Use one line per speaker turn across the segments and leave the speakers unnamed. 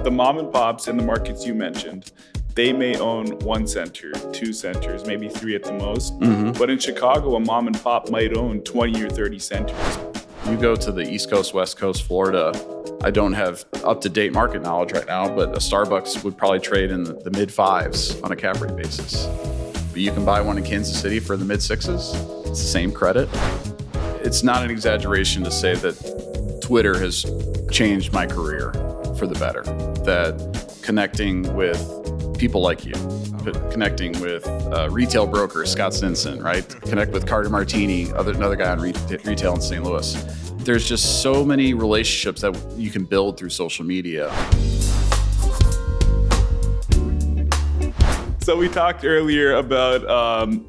The mom and pops in the markets you mentioned, they may own one center, two centers, maybe three at the most. But in Chicago, a mom and pop might own 20 or 30 centers.
You go to the East Coast, West Coast, Florida. I don't have up-to-date market knowledge right now, but a Starbucks would probably trade in the mid-5s on a cap rate basis. But you can buy one in Kansas City for the mid-6s. It's the same credit. It's not an exaggeration to say that Twitter has changed my career for the better. That connecting with people like you, connecting with retail broker Scott Stinson, right? Connect with Carter Martini, another guy on retail in St. Louis. There's just so many relationships that you can build through social media.
So we talked earlier about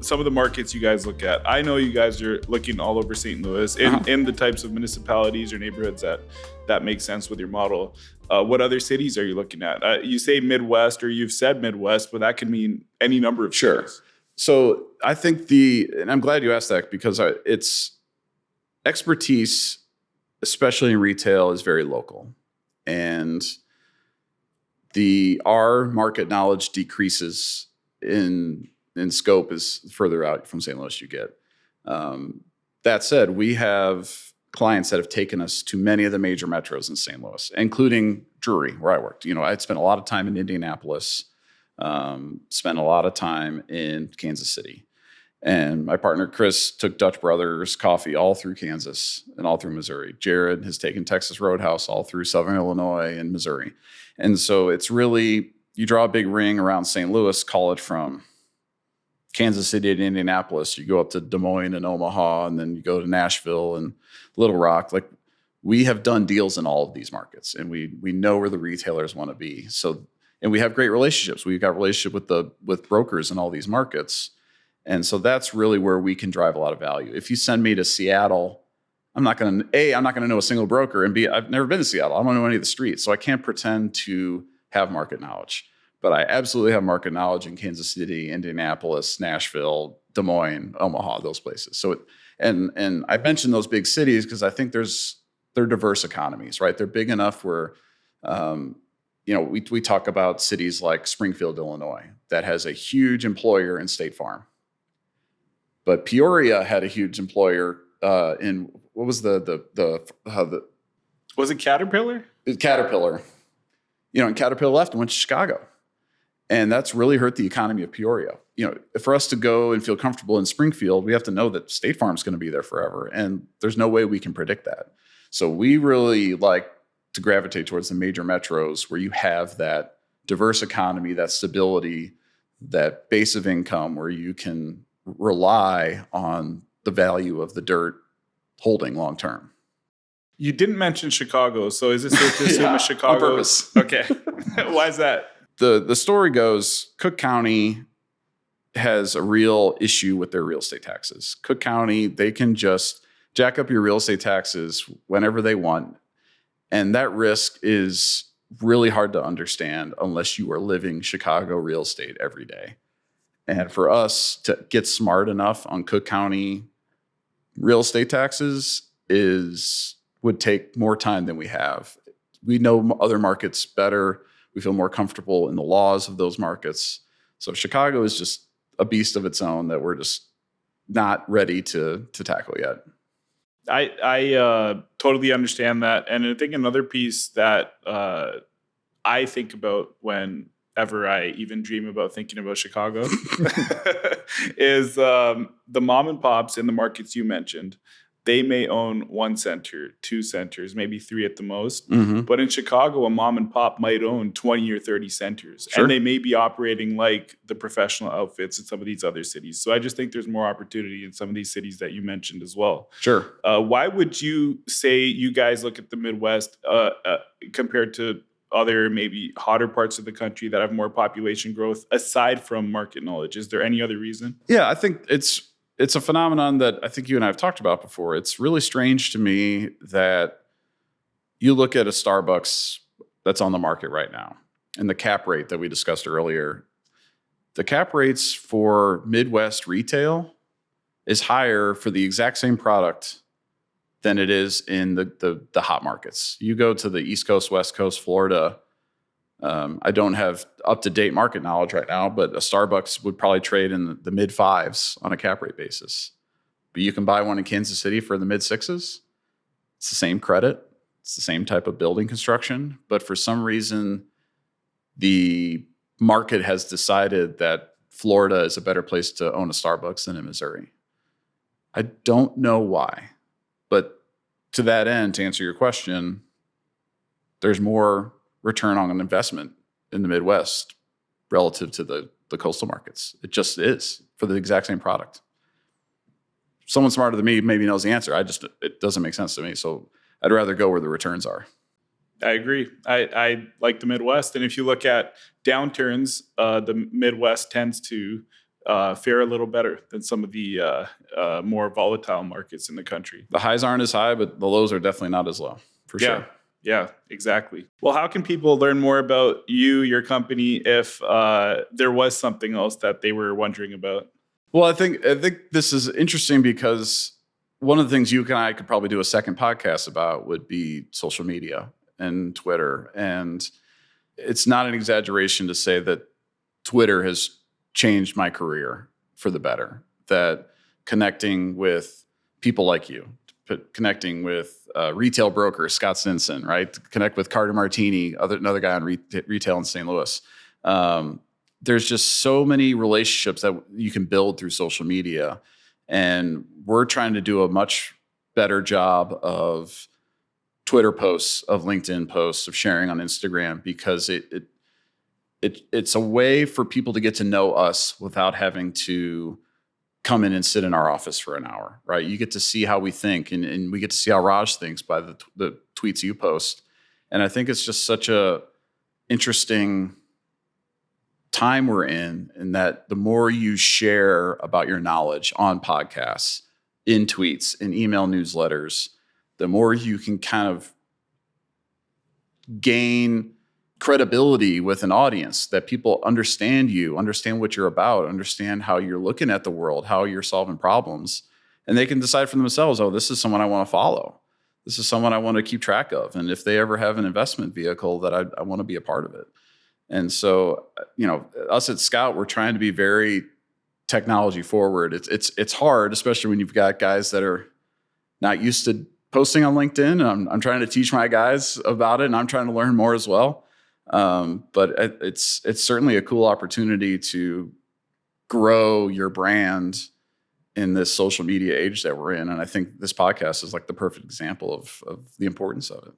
some of the markets you guys look at. I know you guys are looking all over St. Louis in the types of municipalities or neighborhoods that make sense with your model. What other cities are you looking at? You say Midwest, or you've said Midwest, but that can mean any number of cities.
So I think and I'm glad you asked that, because it's expertise, especially in retail, is very local. And our market knowledge decreases in scope as further out from St. Louis you get. That said, we have clients that have taken us to many of the major metros in St. Louis, including Drury, where I worked. I'd spent a lot of time in Indianapolis, spent a lot of time in Kansas City. And my partner, Chris, took Dutch Brothers Coffee all through Kansas and all through Missouri. Jared has taken Texas Roadhouse all through Southern Illinois and Missouri. And so it's really, you draw a big ring around St. Louis, call it from Kansas City to Indianapolis. You go up to Des Moines and Omaha, and then you go to Nashville and Little Rock. Like, we have done deals in all of these markets, and we know where the retailers want to be. So, and we have great relationships. We've got relationship with brokers in all these markets. And so that's really where we can drive a lot of value. If you send me to Seattle, I'm not going to know a single broker, and I've never been to Seattle. I don't know any of the streets. So I can't pretend to have market knowledge. But I absolutely have market knowledge in Kansas City, Indianapolis, Nashville, Des Moines, Omaha, those places. So, and I mentioned those big cities because I think they're diverse economies, right? They're big enough where, we talk about cities like Springfield, Illinois, that has a huge employer in State Farm. But Peoria had a huge employer in, what was
was it Caterpillar?
Caterpillar. And Caterpillar left and went to Chicago. And that's really hurt the economy of Peoria. For us to go and feel comfortable in Springfield, we have to know that State Farm's going to be there forever. And there's no way we can predict that. So we really like to gravitate towards the major metros where you have that diverse economy, that stability, that base of income where you can rely on the value of the dirt holding long term.
You didn't mention Chicago, so is it safe to assume it's Chicago?
On purpose.
Okay. Why is that?
The story goes, Cook County has a real issue with their real estate taxes. Cook County, they can just jack up your real estate taxes whenever they want. And that risk is really hard to understand unless you are living Chicago real estate every day. And for us to get smart enough on Cook County real estate taxes would take more time than we have. We know other markets better. We feel more comfortable in the laws of those markets. So Chicago is just a beast of its own that we're just not ready to tackle yet.
I totally understand that. And I think another piece that I think about whenever I even dream about thinking about Chicago is the mom and pops in the markets you mentioned. They may own one center, two centers, maybe three at the most. But in Chicago, a mom and pop might own 20 or 30 centers. Sure. And they may be operating like the professional outfits in some of these other cities. So I just think there's more opportunity in some of these cities that you mentioned as well.
Sure.
Why would you say you guys look at the Midwest compared to other maybe hotter parts of the country that have more population growth aside from market knowledge? Is there any other reason?
Yeah, I think it's a phenomenon that I think you and I have talked about before. It's really strange to me that you look at a Starbucks that's on the market right now and the cap rate that we discussed earlier. The cap rates for Midwest retail is higher for the exact same product than it is in the hot markets. You go to the East Coast, West Coast, Florida, I don't have up-to-date market knowledge right now, but a Starbucks would probably trade in the mid fives on a cap rate basis. But you can buy one in Kansas City for the mid sixes. It's the same credit. It's the same type of building construction. But for some reason, the market has decided that Florida is a better place to own a Starbucks than in Missouri. I don't know why. But to that end, to answer your question, there's more return on an investment in the Midwest relative to the coastal markets. It just is for the exact same product. Someone smarter than me maybe knows the answer. It doesn't make sense to me. So I'd rather go where the returns are.
I agree. I like the Midwest. And if you look at downturns, the Midwest tends to fare a little better than some of the more volatile markets in the country.
The highs aren't as high, but the lows are definitely not as low, for sure.
Yeah, exactly. Well, how can people learn more about you, your company, if there was something else that they were wondering about?
Well, I think this is interesting because one of the things you and I could probably do a second podcast about would be social media and Twitter. And it's not an exaggeration to say that Twitter has changed my career for the better. That connecting with people like you, connecting with retail broker Scott Stinson, right? Connect with Carter Martini, another guy on retail in St. Louis. There's just so many relationships that you can build through social media. And we're trying to do a much better job of Twitter posts, of LinkedIn posts, of sharing on Instagram, because it's a way for people to get to know us without having to come in and sit in our office for an hour, right? You get to see how we think, and we get to see how Raj thinks by the tweets you post. And I think it's just such a interesting time we're in that the more you share about your knowledge on podcasts, in tweets, in email newsletters, the more you can kind of gain credibility with an audience, that people understand you, understand what you're about, understand how you're looking at the world, how you're solving problems, and they can decide for themselves, oh, this is someone I want to follow. This is someone I want to keep track of. And if they ever have an investment vehicle, that I want to be a part of it. And so, us at Scout, we're trying to be very technology forward. It's hard, especially when you've got guys that are not used to posting on LinkedIn. And I'm trying to teach my guys about it, and I'm trying to learn more as well. But it's certainly a cool opportunity to grow your brand in this social media age that we're in. And I think this podcast is like the perfect example of the importance of it.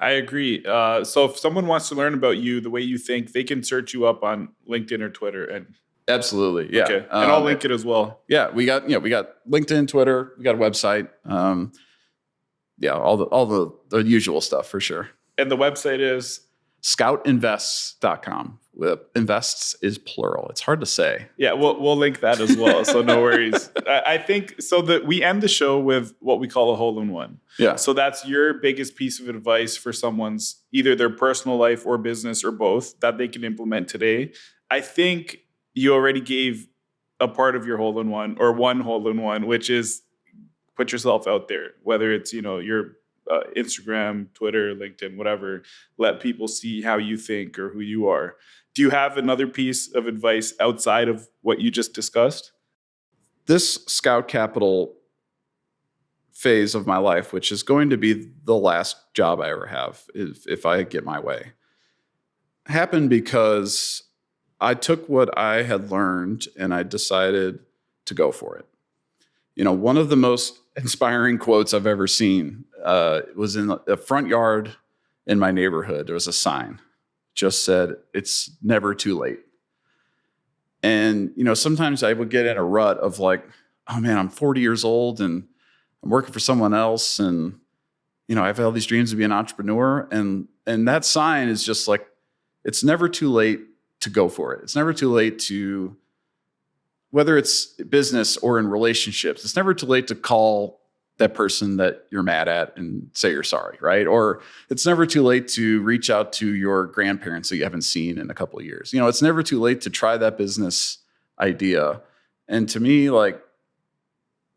I agree. So if someone wants to learn about you, the way you think, they can search you up on LinkedIn or Twitter. And
absolutely, yeah.
Okay. And I'll link it as well.
Yeah, we got LinkedIn, Twitter, we got a website. All the usual stuff for sure.
And the website is
scoutinvests.com. Invests is plural. It's hard to say.
Yeah, we'll link that as well. So no worries. I think so that we end the show with what we call a hole-in-one.
Yeah.
So that's your biggest piece of advice for someone's either their personal life or business or both that they can implement today. I think you already gave a part of your hole-in-one or one hole-in-one, which is put yourself out there, whether it's, your Instagram, Twitter, LinkedIn, whatever. Let people see how you think or who you are. Do you have another piece of advice outside of what you just discussed?
This Scout Capital phase of my life, which is going to be the last job I ever have if I get my way, happened because I took what I had learned and I decided to go for it. One of the most inspiring quotes I've ever seen was in the front yard in my neighborhood. There was a sign, just said, "It's never too late." And, sometimes I would get in a rut of like, oh man, I'm 40 years old and I'm working for someone else. And, I've had all these dreams to be an entrepreneur. And that sign is just like, it's never too late to go for it. It's never too late to, whether it's business or in relationships, it's never too late to call that person that you're mad at and say you're sorry, right? Or it's never too late to reach out to your grandparents that you haven't seen in a couple of years. It's never too late to try that business idea. And to me, like,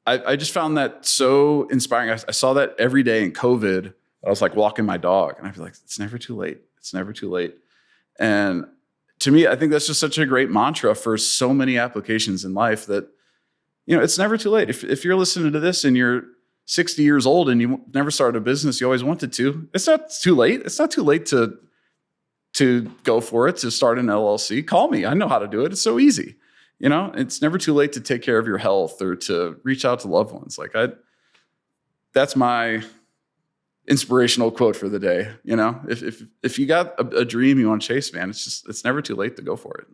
I just found that so inspiring. I saw that every day in COVID. I was like walking my dog and I'd be like, it's never too late. It's never too late. And to me, I think that's just such a great mantra for so many applications in life that, it's never too late. If you're listening to this and you're 60 years old and you never started a business you always wanted to, it's not too late. It's not too late to go for it, to start an LLC. Call me. I know how to do it. It's so easy. It's never too late to take care of your health or to reach out to loved ones. That's my inspirational quote for the day. If you got a dream you want to chase, man, it's never too late to go for it.